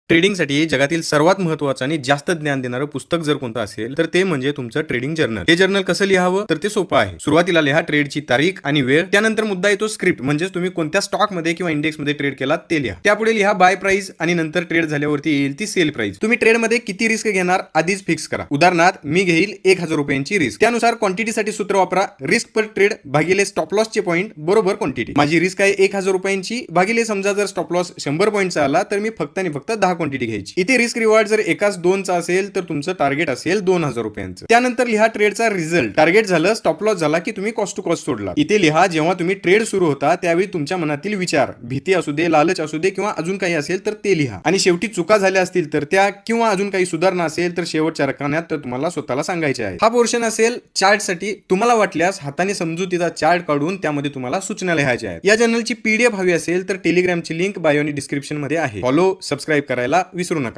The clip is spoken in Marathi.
ट्रेडिंगसाठी जगातील सर्वात महत्त्वाचं आणि जास्त ज्ञान देणारं पुस्तक जर कोणतं असेल तर ते म्हणजे तुमचं ट्रेडिंग जर्नल. हे जर्नल कसं लिहावं तर ते सोपं आहे. सुरुवातीला लिहा ट्रेडची तारीख आणि वेळ. त्यानंतर मुद्दा येतो स्क्रिप्ट, म्हणजे तुम्ही कोणत्या स्टॉक मध्ये किंवा इंडेक्स मध्ये ट्रेड केला ते लिहा. त्यापुढे लिहा बाय प्राइस आणि नंतर ट्रेड झाल्यावरती येईल ती सेल प्राइस. तुम्ही ट्रेड मध्ये किती रिस्क घेणार आधीच फिक्स करा. उदाहरणार्थ मी घेईल 1000 रुपयांची रिस्क. त्यानुसार क्वांटिटीसाठी सूत्र वापरा, रिस्क पर ट्रेड भागिले स्टॉप लॉस चे पॉईंट बरोबर क्वांटिटी. माझी रिस्क आहे 1000 रुपयांची भागिले समजा जर स्टॉप लॉस 100 पॉईंटचा आला तर मी फक्त आणि फक्त 10 क्वांटिटी घ्यायची. इथे रिस्क रिवॉर्ड जर एकाच 2चा असेल तर तुमचं टार्गेट असेल 2000 रुपयांचं. त्यानंतर लिहा ट्रेडचा रिझल्ट. टार्गेट झालं, स्टॉप लॉस झाला की तुम्ही कॉस्ट टू कॉस्ट सोडला. इथे लिहा जेव्हा तुम्ही ट्रेड सुरू होता त्यावेळी तुमच्या मनातील विचार, भीती असू दे, लालच असू दे किंवा अजून काही असेल तर ते लिहा. आणि शेवटी चुका झाल्या असतील तर त्या किंवा अजून काही सुधारणा असेल तर शेवटच्या रकान्यात तर तुम्हाला स्वतःला सांगायचे आहे. हा पोर्शन असेल चार्टसाठी. तुम्हाला वाटल्यास हाताने समजुतीचा चार्ट काढून त्यामध्ये तुम्हाला सूचना लिहायच्या आहेत. या जर्नलची पीडीएफ हवी असेल तर टेलिग्रामची लिंक बायो आणि डिस्क्रिप्शन मध्ये आहे. फॉलो सबस्क्राईब करायला विसरू नका.